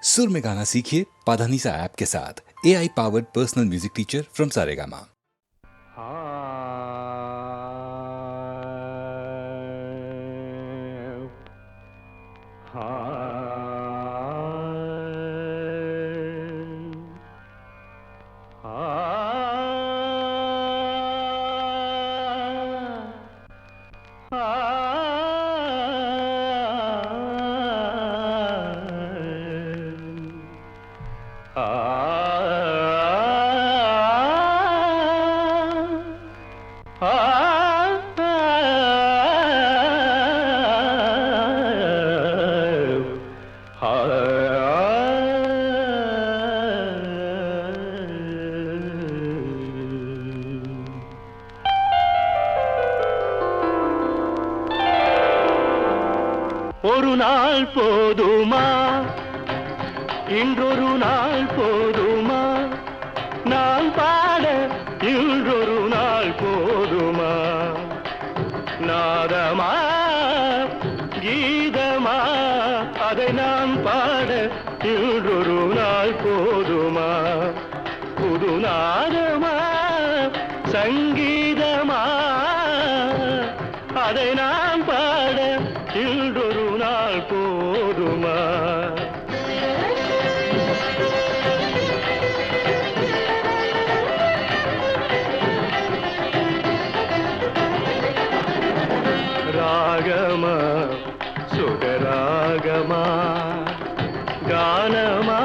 सुर में गाना सीखिए पाधानीसा ऐप के साथ। AI powered personal music teacher from Saregama. ஒரு நாள் போதுமா, இன்றொரு நாள் போதுமா, நான் பாட இன்றொரு நாள் போதுமா, நாதமா கீதமா அதை நான் பாட இன்றொரு நாள் போதுமா, புது நாதமா சங்கீதமா அதை நான் பாட இன்றொரு நாள் போதுமா. ராகமா சுகராகமா கானமா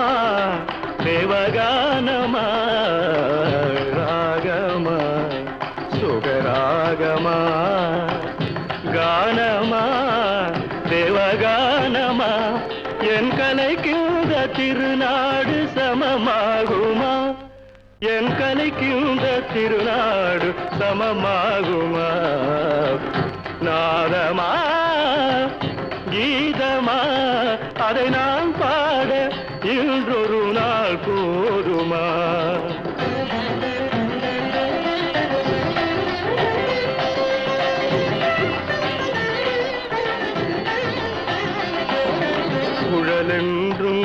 தேவகானமா, ராகமா சுகராகமா கானமா தேவகானமா, என் கலைக்குந்த திருநாடு சமமாகுமா, என் கலைக்குந்த திருநாடு சமமாகுமா, நாதமா கீதமா அதை நான் பாட இன்றொரு நாள் போதுமா. குழலென்றும்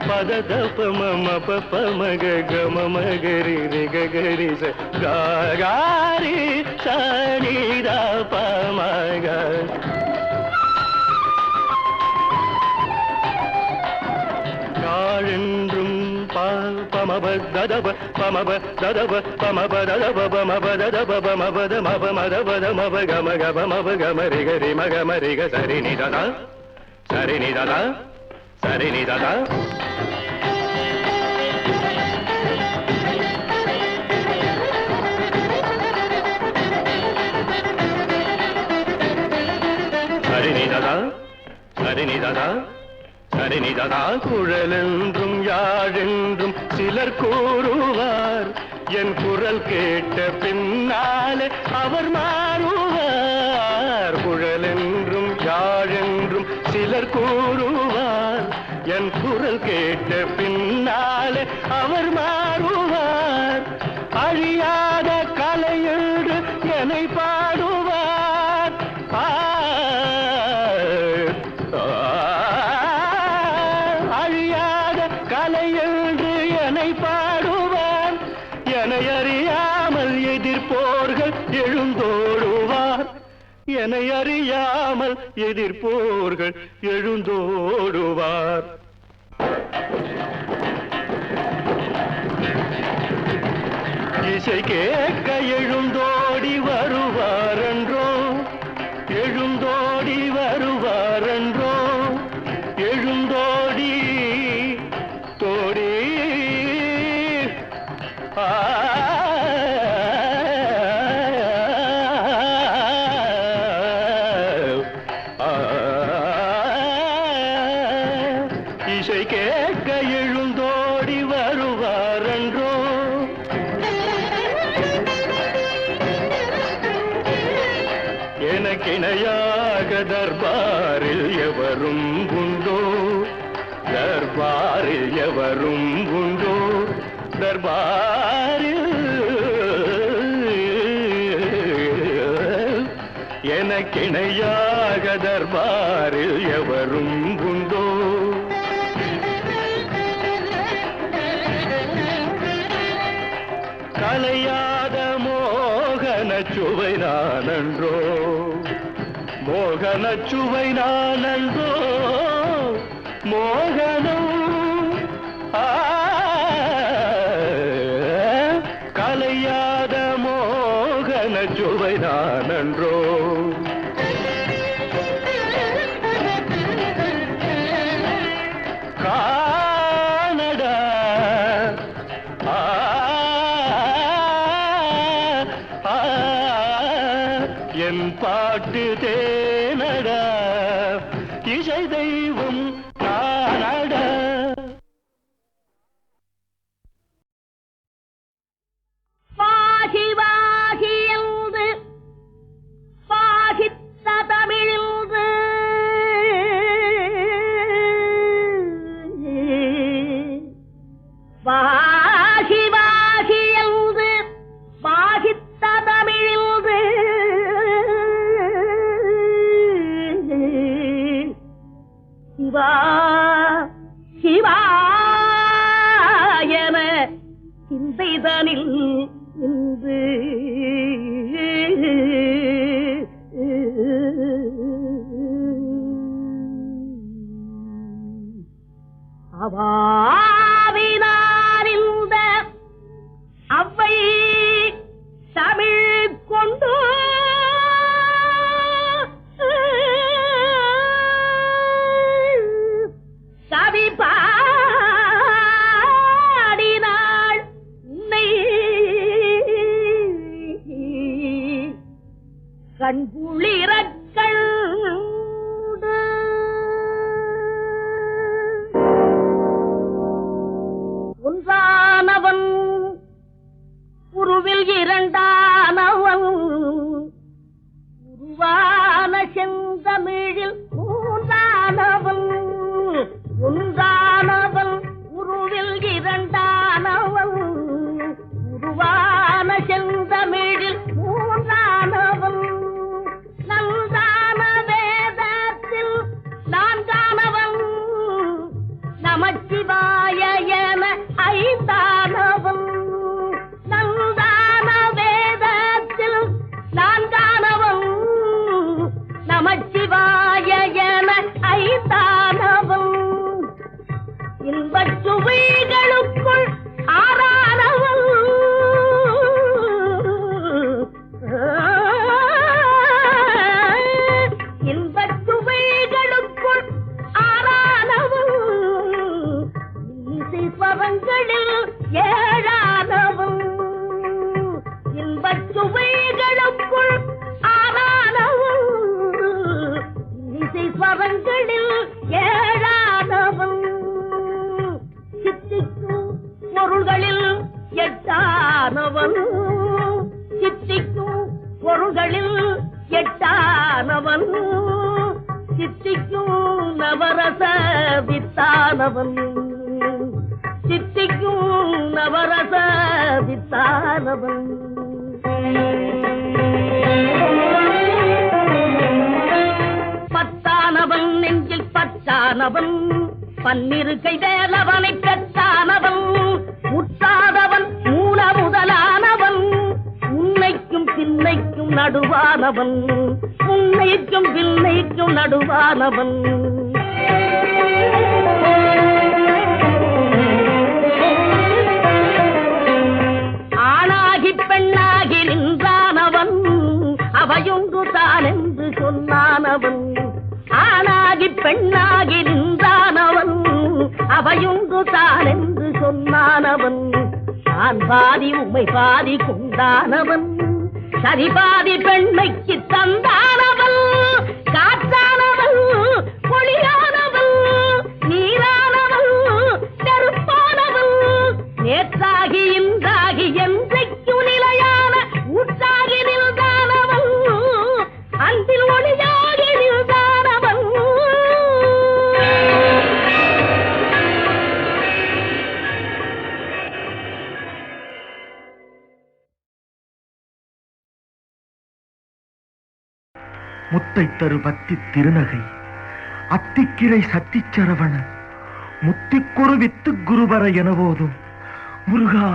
பதத பமம பமக கம மகரி ரிகரி காரி சனித பமக, காழென்றும் பமப ததப பமப ததப பமப ததப பமப ததப பமபத மப மதபத மப கம கப மப கம ரிகரி மக மரிக சரி நிததா சரி நிததா சரி நிததா. சரிநிததா சரிநிததா சரிநிததா. குழலென்றும் யாழென்றும் சிலர் கூறுவார், என் குரல் கேட்ட பின்னாலே அவர் மாறுவார். குழலென்றும் யாழென்றும் சிலர் கூறுவார், என் குரல் கேட்ட பின்னாலே அவர் மாறுவார். அழியாத கலையென்று என்னை பாடுவார், அழியாத கலையென்று என்னை பாடுவார். என்னை அறியாமல் எதிர்ப்போர்கள் எழுந்தோடுவார், என்னை அறியாமல் எதிர்ப்போர்கள் எழுந்தோடுவார். இசை கேட்க எழுந்தோடி வருவாரென்றோ, எழுந்தோடி வருவாரென்றோ, எழுந்தோடி தோடி இசை கேட்க எழுந்தோடி வருவாரென்றோ. எனக்கிணையாக தர்பாரில் எவரும் உண்டோ, தர்பாரில் எவரும் உண்டோ, தர்பாரில் எனக்கிணையாக தர்பாரில் எவரும் உண்டோ? கலையாத மோகன சுவை நானன்றோ, மோகன சுவை நானன்றோ, மோகனம் கலையாத மோகன சுவை நானன்றோ. கானடா என் பாட்டு தேனடா, இசை தெய்வம் நானடா. பாகி வாகி என்று பாகித்த தமிழின்று வாகி வாகி என்று பாகித்த தமிழின்று சிவா சிவா என சிந்தைதனில் இன்று அவாவினார் இந்த அவ்வை தமிழ் கொண்டு கவி பாடினாள் உன்னை கண்குளிரக்கள் ஒன்றானவன் உருவில் இரண்டானவன் உருவான செந்தமிழில் மூன்றானவன் ஒன்றானவன் உருவில் இரண்டானவன் உருவான செந்தமிழில் மூன்றானவன் நன்றான வேதத்தில் நான்கானவன் நமச்சிவாய என ஐந்தானவன் நன்றான வேதத்தில் நான்கானவன் நமச்சிவாய என ஐந்தானவன் இன்பச் சுவைகளுக்குள் ஆறானவன் இன்பச் சுவைகளுக்குள் ஆறானவன் இசை ஸ்வரங்களில் ஏழானவன் இன்பச் சுவைகளுக்குள் ஆறானவன் இசை ஸ்வரங்களில் ஏழானவன் சித்திக்கும் பொருள்களில் எட்டானவன் சித்திக்கும் பொருள்களில் எட்டானவன் சித்திக்கும் நவரச வித்தானவன் சித்திக்கும் நவரச வித்தானவன் பத்தானவன் நெஞ்சில் பச்சானவன் பன்னிரு கைவேலவனை பெற்றானவன் முற்றாதவன் மூல முதலானவன் உன்னைக்கும் பின்னைக்கும் நடுவானவன் உன்னைக்கும் பின்னைக்கும் நடுவானவன் ஆணாகி பெண்ணாகி நின்றானவன் அவையொன்று தான் என்று சொன்னானவன் ஆணாகி பெண்ணாகி நின்றானவன் அவையொன்று தான் என்று சொன்னானவன் நான் பாதி உம்மை பாதி கொண்டானவன் சரி பாதி பெண்மைக்கு தந்தானவன் காற்றானவன் பொழியானவன் நீரானவன் நெருப்பானவன் நேற்றாகி இன்றாகி என்றைக்கும் நிலையான ஊற்றாகி நின்றானவன் அன்பில் ஒளியாகி நின்றானவன் முத்தை தரு பத்தி திருநகை அத்திக்கிரை சத்திச்சரவண முத்திக்குரு வித்து குருபர என போதும் முருகா.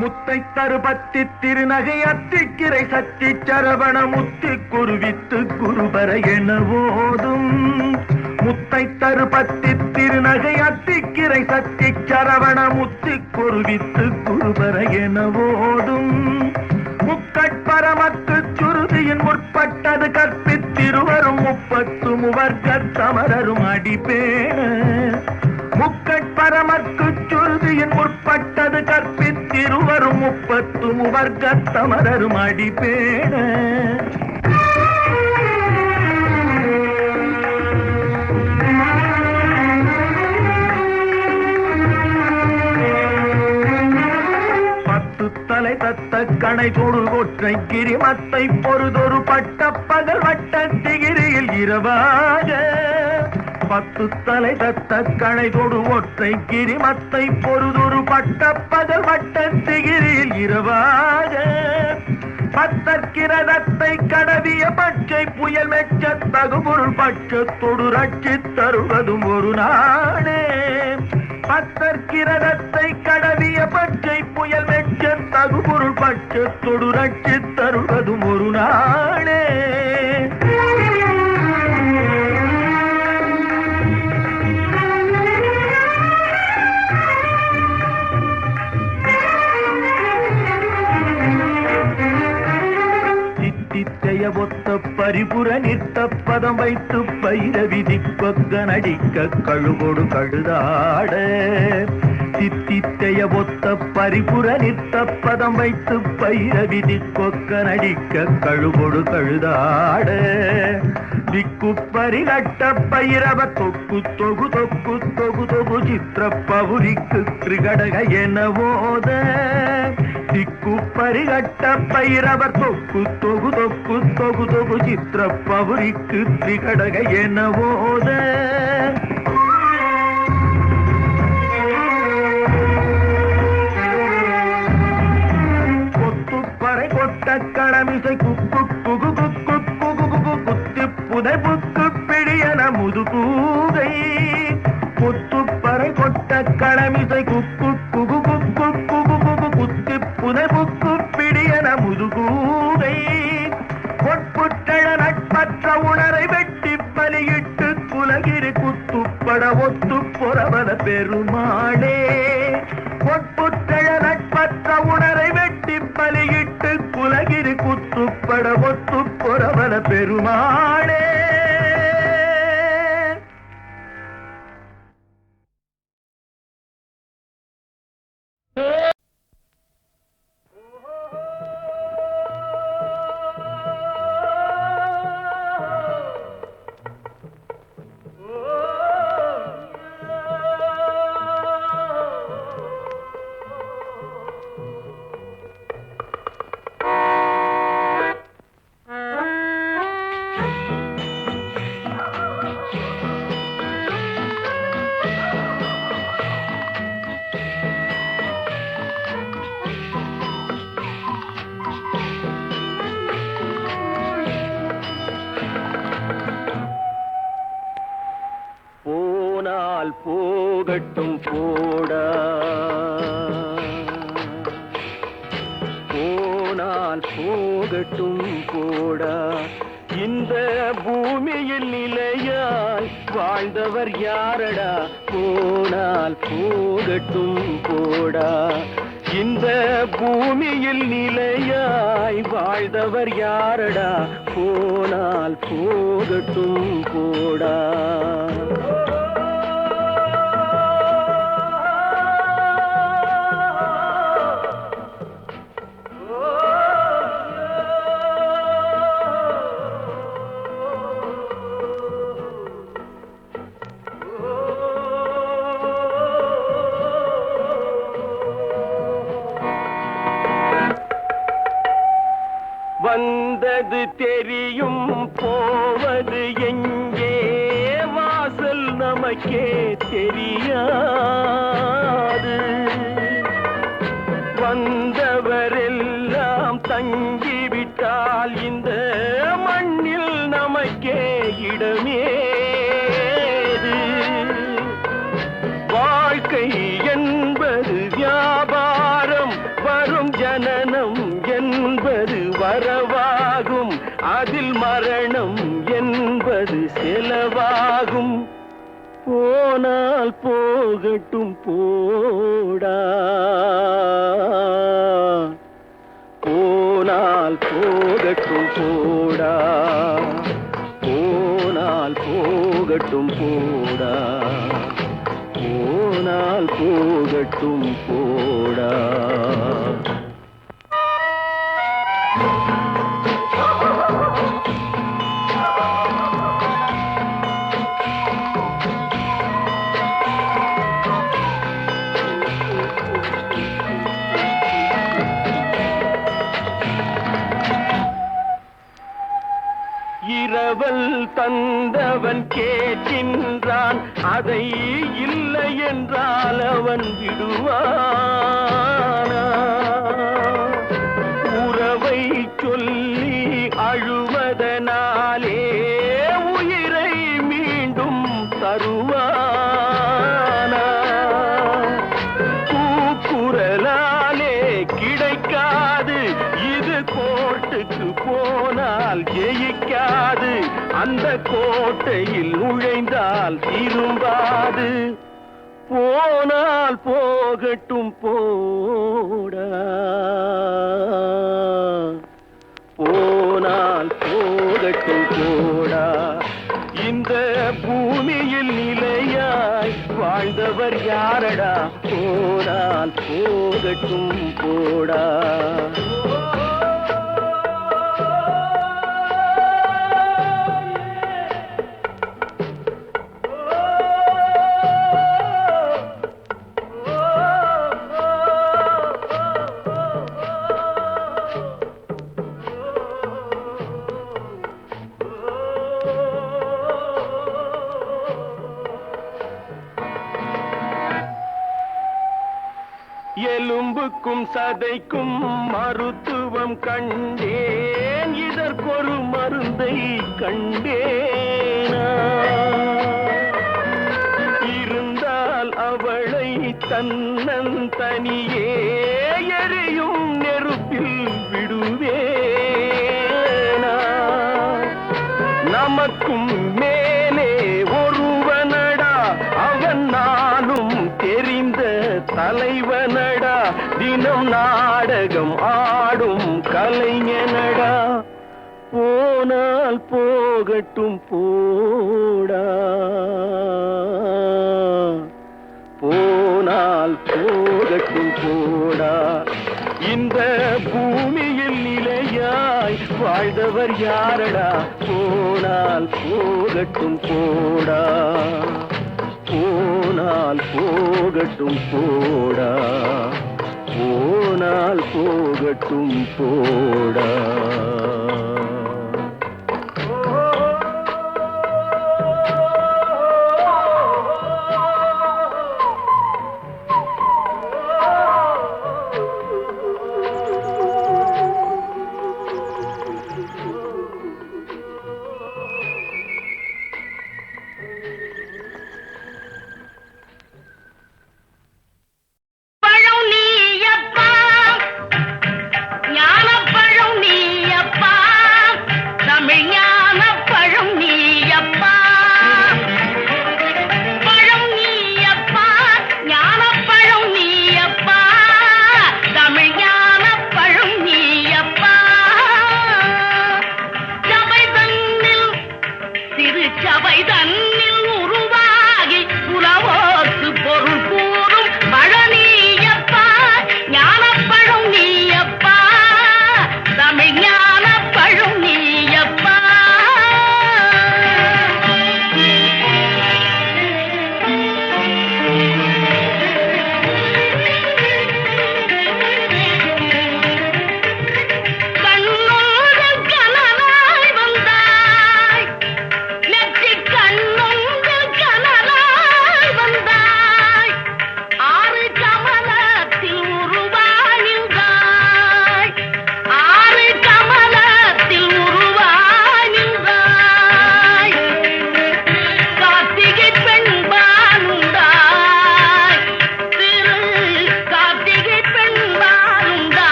முத்தை தருபத்தி திருநகை அத்திக்கிரை சத்தி சரவண முத்தி குருவித்து குருபர என போதும் முத்தை தருபத்தி திருநகை அத்திக்கிரை சத்தி சரவண முத்தி குருவித்து குருபர என போதும் முக்கட்பரமக்கு சுருதியின் முற்பட்டது கற்பித்திருவரும் 30 முவர்க்கத் தமரரும் அடிப்பேண முக்கட்பரமக்கு சுருதியின் முற்பட்டது கற்பித்திருவரும் 30 முவர்க்கத் தமரரும் அடிப்பேண தலை தத்த கணை தொடு ஒற்றை கிரிமத்தை பொறுதொரு பட்ட பகல் வட்ட திகிரியில் இரவாக 10 தலை தத்த கணை தொடு ஒற்றை கிரிமத்தை பொறுதொரு பட்ட பகல் வட்ட திகிரியில் இரவாக பத்தற்கிரதத்தை கடவிய பச்சை புயல் மெச்ச தகுபொருள் பட்சத்தொடு ரட்சி தருவதும் ஒரு நாடே பத்தற்கிரதத்தை கடவிய பச்சை புயல் மெச்ச தகுபொருள் பட்சத்தொடு ரட்சி தருவதும் ஒரு நாளே. தித்தித்தைய ஒத்த பரிபுர நிற்த பதம் வைத்து பைரவிதி கொக்க நடிக்க கழுகொடு கழுதாட தித்தித்தைய ஒத்த பரிபுர நிற்த பதம் வைத்து பைரவிதி கொக்க நடிக்க கழுகொடு கழுதாட திக்கு பரிகட்ட பைரவ தொக்கு தொகு தொக்கு தொகு தொகு சித்திர பவுரிக்கு கிருகடக என போத திக்கு பரிகட்ட பைரவர் தொக்கு தொகு தொக்கு தொகு தொகு சித்திர பவுரிக்கு திரிகடக என போத கொத்துப்பறை கொட்ட கடமிசை குக்கு குகு குக்கு குகு குகு குத்தி புதை புக்கு பிடியன முதுகூகை கொத்துப்பறை கொட்ட கடமிசை குக்கு குகு குக்கு குகு குகு குத்தி புதை புக்கு பிடியன முதுகூகை பொற்புற்றழ நட்பற்ற உணரை வெட்டி பலியிட்டு குலகிரி குத்துப்பட ஒத்து பொறவன பெருமாளே பொற்புற்றழ நட்பற்ற உணரை வெட்டி பலியிட்டு குலகிரி குத்துப்பட ஒத்து பொறவன பெருமாளே. போகட்டும் போடா போனால் போகட்டும் போடா இந்த பூமியில் நிலையாய் வாழ்ந்தவர் யாரடா போனால் போகட்டும் போடா இந்த பூமியில் நிலையாய் வாழ்ந்தவர் யாரடா போனால் போகட்டும் போடா. வந்தது தெரியும் போவது எங்கே வாசல் நமக்கே தெரியாது வந்தவரெல்லாம் தங்கிவிட்டால் இந்த மண்ணில் நமக்கே இடமேது. வாழ்க்கை என்பது வியாபாரம், வரும் ஜனனம் என்பது வரவாகும், அதில் மரணம் என்பது செலவாகும். போனால் போகட்டும் போடா, போனால் போகட்டும் போடா, போனால் போகட்டும் போடா, போனால் போகட்டும் போடா. இரவல் தந்தவன் கேட்கின்றான், அதை இல்லை என்றால் அவன் விடுவானா? உறவை சொல்லி அழுவதனாலே உயிரை மீண்டும் தருவானா? கூக்குரலாலே கிடைக்காது, இது கோர்ட்டுக்கு போனால் ஜெயிக்காது, அந்த கோட்டையில் நுழைந்தால் திரும்பாது. போனால் போகட்டும் போடா, போனால் போகட்டும் போடா. இந்த பூமியில் நிலையாய் வாழ்ந்தவர் யாரடா? போனால் போகட்டும் போடா. எலும்புக்கும் சதைக்கும் மருத்துவம் கண்டேன், இதற்கொரு மருந்தை கண்டேனா? இருந்தால் அவளை தன்னந்தனியே எரியும் நெருப்பில் விடுவேனா? நமக்கும் மேலே ஒருவனடா, அவன் நானும் தெரிந்த தலைவனடா, தினம் நாடகம் ஆடும் கலைஞனடா. போனால் போகட்டும் போடா, போனால் போகட்டும் போடா. இந்த பூமியில் நிலையாய் வாழ்ந்தவர் யாரடா? போனால் போகட்டும் போடா, போனால் போகட்டும் போடா, போனால் போகட்டும் போடா. ஞானப்பழம் நீயப்பா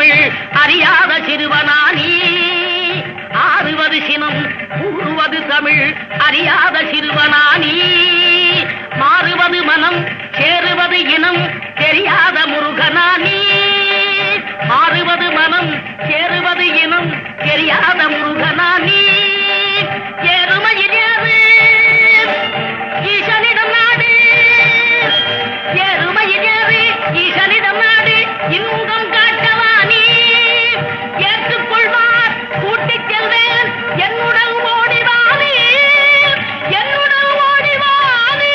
தமிழ் அறியாத சிறுவனானி ஆறுவது சினம் கூறுவது தமிழ் அறியாத சிறுவனானி மாறுவது மனம் சேருவது இனம் தெரியாத முருகனானி மாறுவது மனம் சேருவது இனம் தெரியாத முருகனானி ஏறுமையில் ஏறு ஈசனிடம் நாடு ஏறுமையில் ஏறு ஈசனிடம் நாடு இன்பம் காட்டவானி ஏற்றுக்கொள்வார் கூட்டிச் செல்வேன் என்னுடன் ஓடிவானி என்னுடன் ஓடிவானி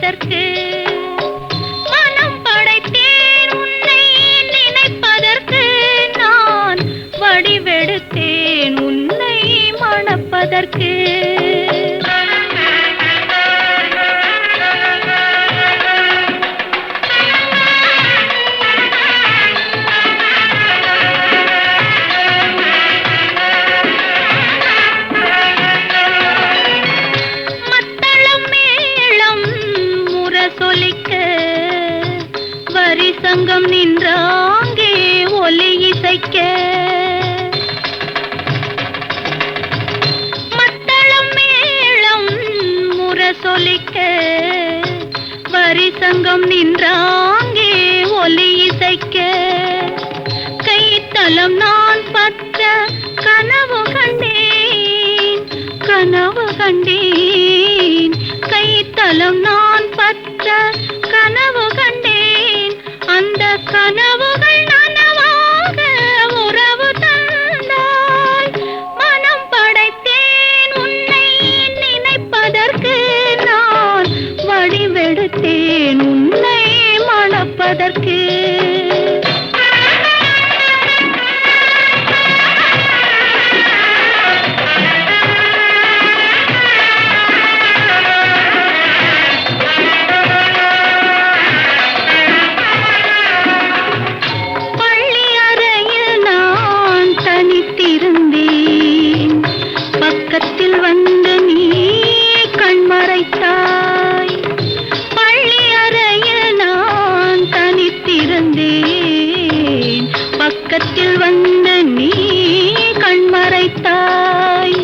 மணப்பதற்கு மனம் படைத்தேன் உன்னை நினைப்பதற்கு நான் வடிவெடுத்தேன் உன்னை மணப்பதற்கு சங்கம் நின்றாங்கே ஒலி இசைக்க மத்தளம் மேளம் முரசொலிக்க வரி சங்கம் நின்றாங்கே ஒலி இசைக்க கைத்தலம் நான் பற்ற கனவு கண்டேன் கனவு கண்டேன் கைத்தலம் நான் பற்ற கனவு கண்டேன் அந்த கனவுகள் நனவாக உறவு தந்தாய் மனம் படைத்தேன் உன்னை நினைப்பதற்கு நான் வடிவெடுத்தேன் உன்னை மணப்பதற்கு பக்கத்தில் வந்து நீ கண்மறைத்தாய் பள்ளி அறையில் நான் தனித்திருந்தேன் பக்கத்தில் வந்து நீ கண்மறைத்தாய்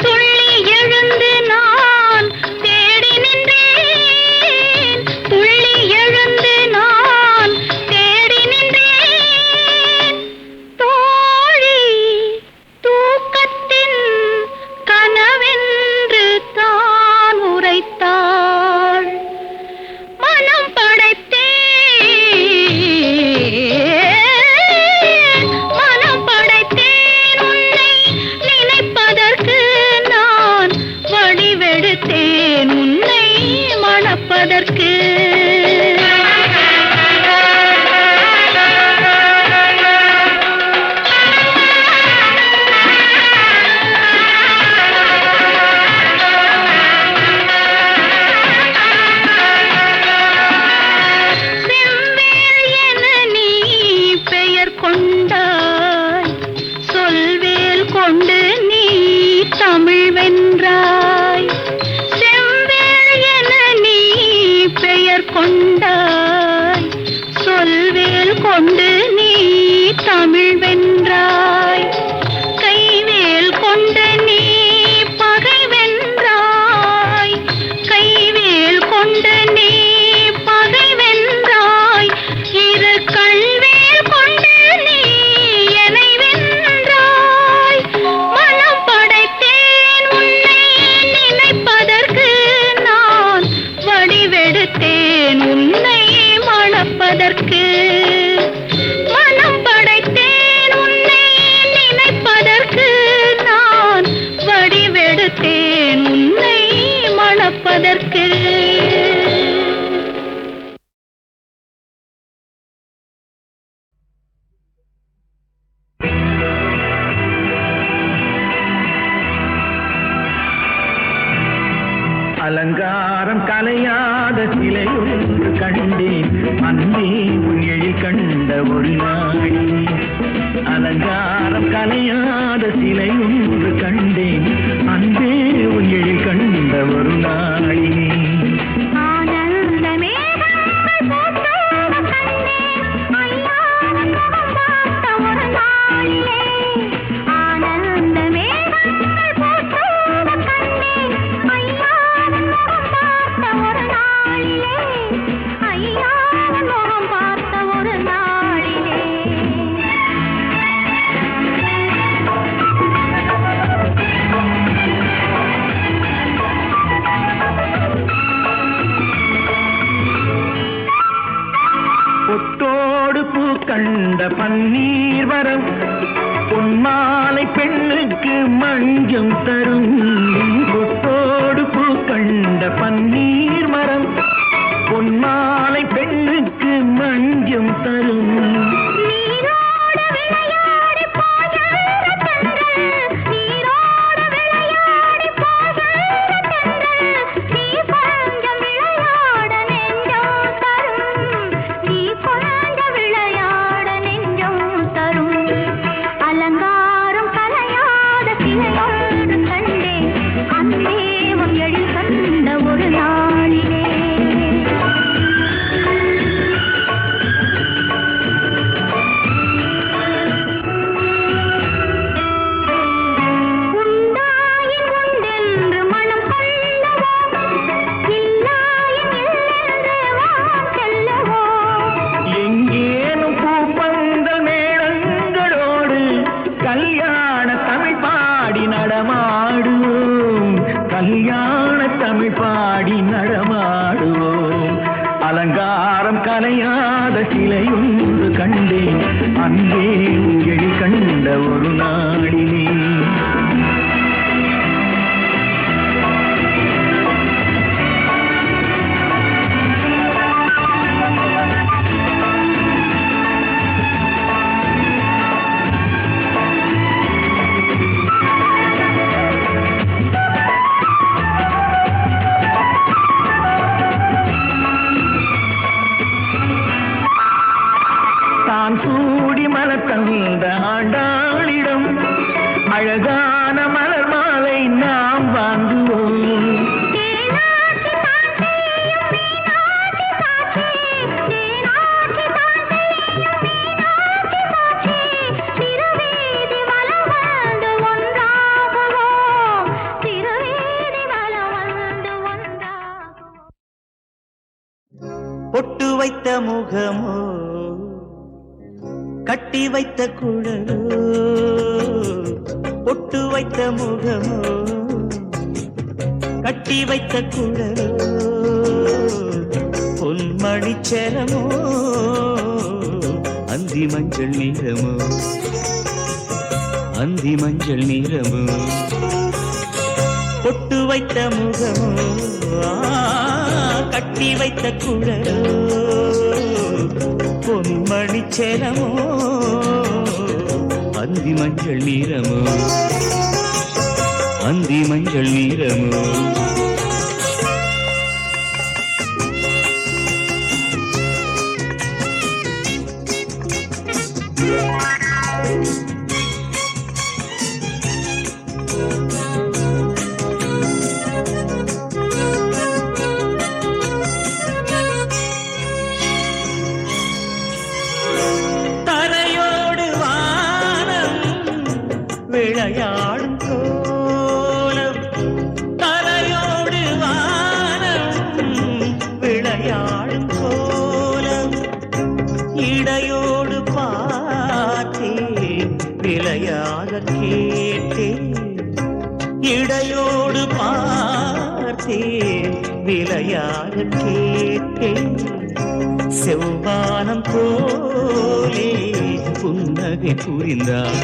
துள்ளி எழுந்து நான் தேடி நின்றேன் துள்ளி எழுந்து நான் தேடி நின்றேன் தோழி தூக்கத்தின் கனவென்று தான் உரைத்தாள் மனம் படைத்தேன் உன்னை நினைப்பதற்கு நான் வடிவெடுத்தேன் உன்னை மணப்பதற்கு கொண்டு நீ தமிழ் வென்றாய் செவ்வேள் என நீ பெயர் கொண்டாய் சொல்வேல் கொண்டு நீ தமிழ் வென்றாய் கைவேல் கொண்டு நீ பகை வென்றாய் கைவேல் கொண்டு நீ பகை வென்றாய் இரு கல்வேல் கொண்டு நீ என்னை வென்றாய் மனம் படைத்தேன் உன்னை நினைப்பதற்கு நான் வடிவெடுத்தேன் உன்னை மணப்பதற்கு மனம் படைத்தேன் உன்னை நினைப்பதற்கு நான் வடிவெடுத்தேன் உன்னை மணப்பதற்கு அலங்காரம் கலையாத சிலையொன்று கண்டேன் அன்பே உன் எழில் கண்ட ஒரு நாள் அலங்காரம் கலையாத சிலையொன்று கண்டேன் அன்பே உன் எழில் கண்ட ஒரு நாளினே பொட்டோடு பூ கண்ட பன்னீர் வரம் பொன்மாலை பெண்ணுக்கு மஞ்சம் தரும் பொட்டோடு பூ கண்ட பன்னீர் மரம் கல்யாண தமிழ் பாடி நடமாடுவோம். அலங்காரம் கலையாத சிலையொன்று கண்டேன், அங்கே எழி கண்ட ஒரு நாடினே. தான் சூடி மலர் தந்த ஆண்டாளிடம் அழகான மலர் மாலை நாம் வாங்குவோம். பொட்டு வைத்த முகமோ கட்டி வைத்த குழலோ, பொட்டு வைத்த முகமோ கட்டி வைத்த குழலோ, பொன்மணிச்சரமோ அந்தி மஞ்சள் நீரமோ, அந்தி மஞ்சள் நீரமோ. பொட்டு வைத்த முகமோ கட்டி வைத்த குழலோ, பொன்மணிச்சரமோ அந்தி மஞ்சள் நீரமோ, அந்தி மஞ்சள் நீரமோ. விளையாடும் கோலம் தலையோடு வானம், விளையாடும் கோலம் இடையோடு பார்த்தேன், விளையாக கேட்டேன், இடையோடு பார்த்தேன், விளையாக கேட்டேன். செவ்வானம் போலே புன்னகை புரிந்தார்,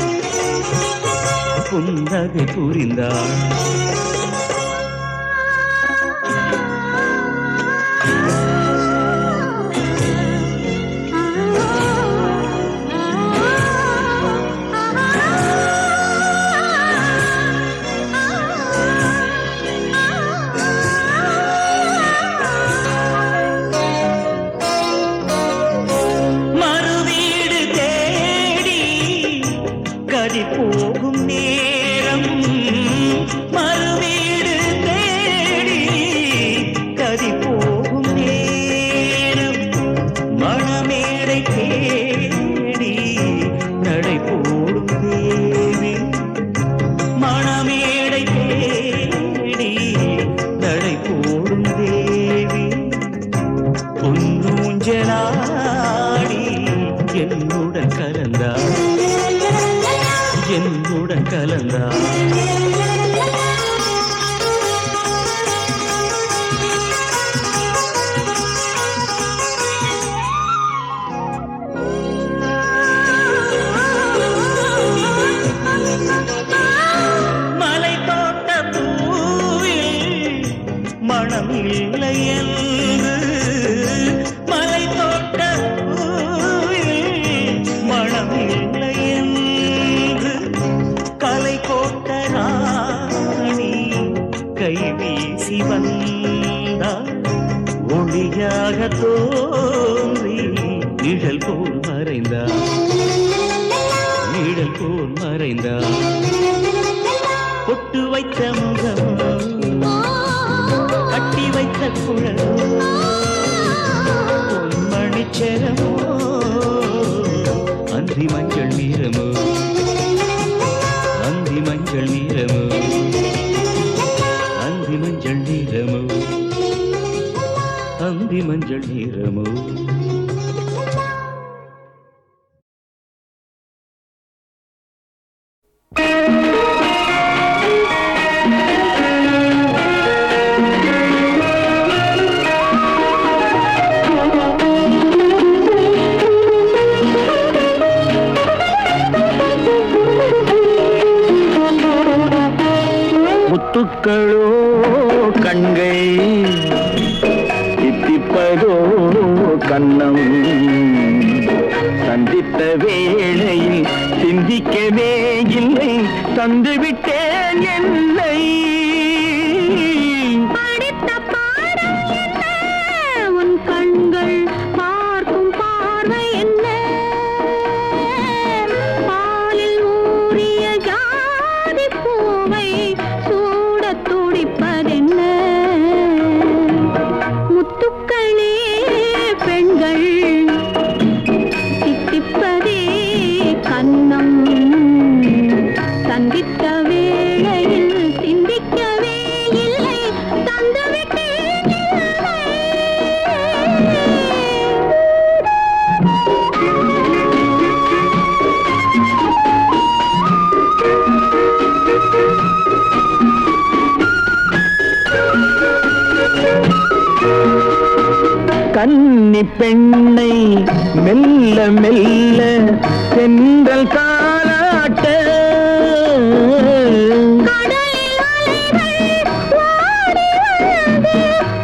புன்னகை புரிந்தார். மறுவீடு தேடி கதி போகும் நேரம், மறுவீடு தேடி கதி போகும் நேரம், மணமேடை தேடி நடை போடும் தேவி, மணமேடை தேடி நடை போடும் தேவி. பொன்னூஞ்சலாடி என்னுடன் கலந்தார், என்னுடன் கலந்தார். மலை தோட்ட பூவில் மனம் இல்லை என்று, மலை தோட்ட பூவில் மனம் இல்லை என்று, கலை கோட்ட ராணி கை வீசி வந்தார், ஒளியாக தோன்றி நிழல் போல் மறைந்தார், நிழல் போல் மறைந்தார். பொட்டு வைத்த முகமோ கட்டி வைத்த குழலோ, பொன்மணிச்சரமோ அந்தி மஞ்சள் நீரமோ, அந்தி மஞ்சள் நீரமோ, அந்தி மஞ்சள் நீரமோ, அந்தி மஞ்சள் நீரமோ. முத்துக்களோ கண்கள் தித்திப்பதோ கண்ணம் சந்தித்த வேளையில் சிந்திக்கவே இல்லை தந்துவிட்டேன் என்னை படித்த பாடம் என்ன உன் கண்கள் பார்க்கும் பார்வை என்ன பாலில் ஊறிய ஜாதி பூவை சூடத் துடிப்பதென்ன முத்துக்களே பெண்கள் தித்திப்பதே கண்ணம் சந்தித்த வேளையில் சிந்திக்கவே இல்லை தந்துவிட்டேன் இல்லை. கன்னி பெண்ணை மெல்ல மெல்ல சென்றல் காலாட்ட கடலில் அலைகள் ஓடி வந்து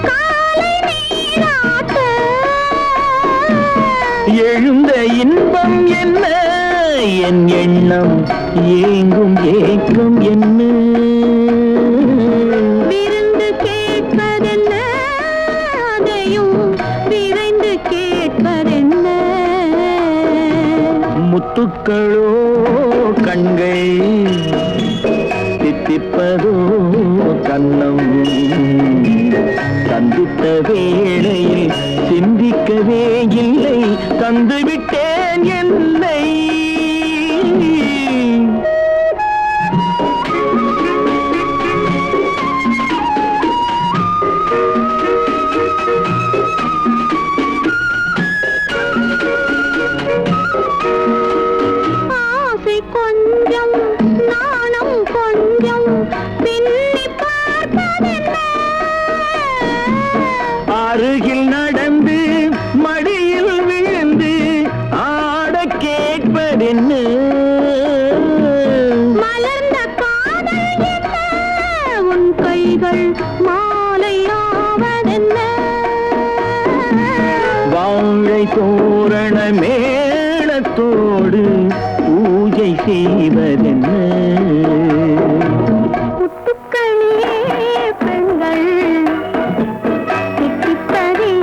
காலை நீராட்ட எழுந்த இன்பம் என்ன என் எண்ணம் ஏங்கும் ஏக்கம் என்ன விருந்து கேட்பதென்ன அதையும் விரைந்து கேட்பதென்ன முத்துக்களோ கண்கள் தித்திப்பதோ கண்ணம் சந்தித்த வேளையில் சிந்திக்கவே இல்லை தந்துவிட்டேன் என்னை ஆசை கொஞ்சம் நாணம் கொஞ்சம் பின்னி பார்ப்பதென்ன அருகில் நடந்து மடியில் விழுந்து ஆட கேட்பதென்ன மலர்ந்த காதல் என்ன உன் கைகள் மாலையாவதென்ன வாழை தோரண மேளத்தோடு பூஜை செய்வதென்ன முத்துக்களே பெண்கள் தித்திப்பதே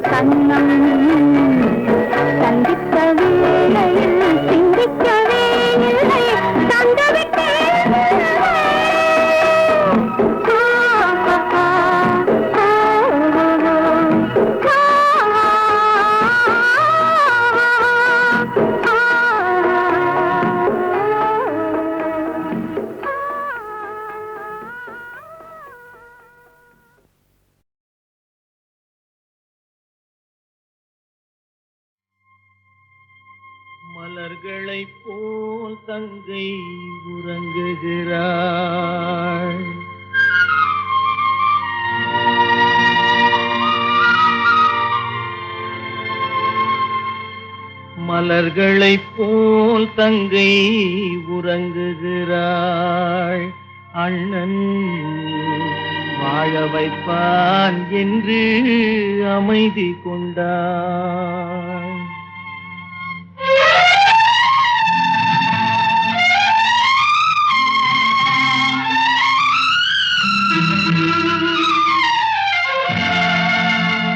கண்ணம் சந்தித்த வேளையில் சிந்திக்கவே இல்லை தந்துவிட்டேன் மலர்களைப் போல் தங்கை உறங்குகிறாள் மலர்களைப் போல் தங்கை உறங்குகிறாள் அண்ணன் வாழ வைப்பான் என்று அமைதி கொண்டாள்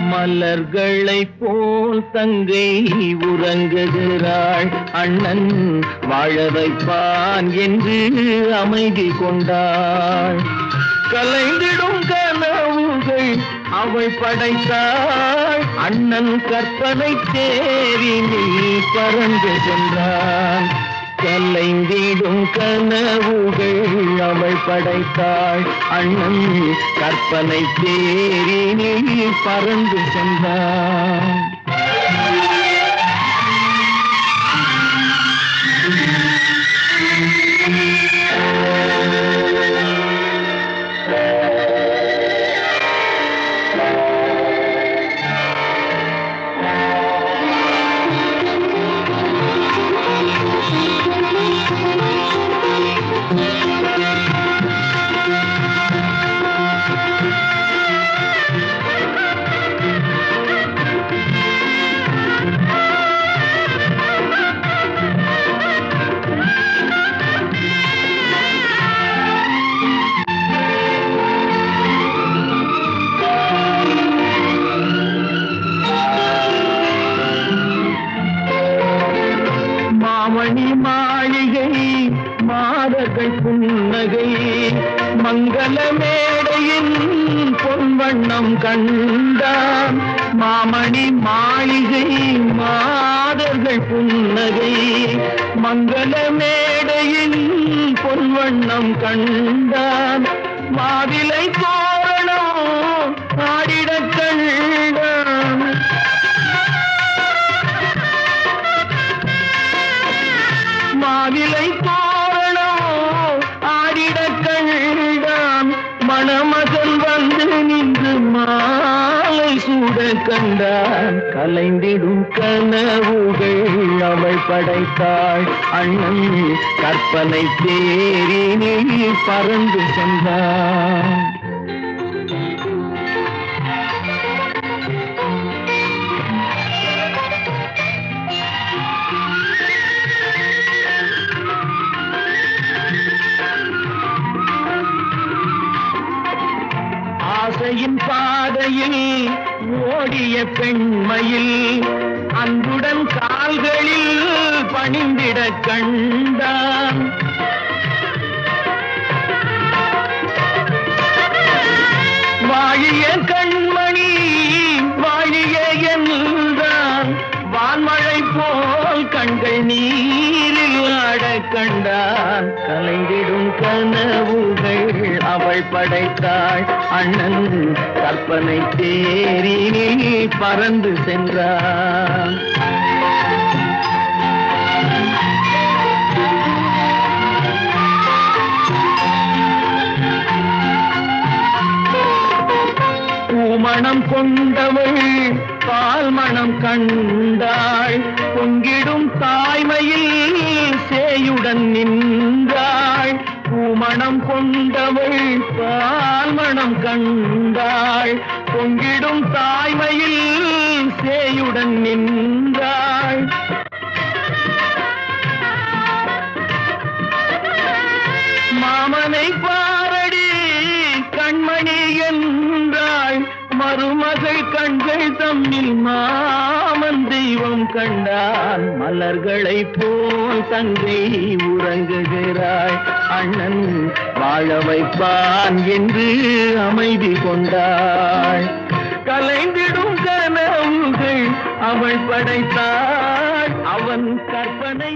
மலர்களைப் போல் தங்கை உறங்குகிறாள் அண்ணன் வாழ வைப்பான் என்று அமைதி கொண்டாள் கலைந்திடும் கனவுகள் அவள் படைத்தாள் அண்ணன் கற்பனை தேரினில் பறந்து சென்றான் கலைந்திடும் கனவுகள் அவள் படைத்தாள் அண்ணன் கற்பனை தேரினில் பறந்து சென்றான் மேடையின் பொன்வண்ணம் கண்டான் மாமணி மாளிகை மாதர்கள் புன்னகை மங்கள மேடையின் பொன்வண்ணம் கண்டான் மாவிலை தோரணம் ஆடிடக் கண்டான் மாவிலை தோரணம் ஆடிடக் கண்டான் மணமகன் வந்து நின்று மாலை சூட கண்டான் கலைந்திடும் கனவுகள் அவள் படைத்தாள் அண்ணன் கற்பனை தேரினில் பறந்து சென்றான் ஆசையின் பாதையில் ஓடிய பெண்மையில் அன்புடன் கால்களில் பணிந்திட கண்டான் வாழிய கண்மணி வாழிய என்றான் வான்மழை போல் கண்கள் நீரில் ஆட கண்டான் கலைந்திடும் கனவுகள் அவள் படைத்தாள் அண்ணன் கற்பனை தேரினில் பறந்து சென்றான் பூமணம் கொண்டவள் பால் மணம் கண்டாள் பொங்கிடும் தாய்மையில் சேயுடன் நின்றாள் பூமணம் கொண்டவள் பால் மணம் கண்டாள் பொங்கிடும் தாய்மையில் சேயுடன் நின்றாள் மாமனை பாரடி கண்மணி என்றாள் மருமகள் கண்கள் தம்மில் மாமன் தெய்வம் கண்டான் மலர்களை போல் தங்கை உறங்குகிறாள் அண்ணன் வாழ வைப்பான் என்று அமைதி கொண்டாள் கலைந்திடும் கனவுகள் அவள் படைத்தாள் அவன் கற்பனை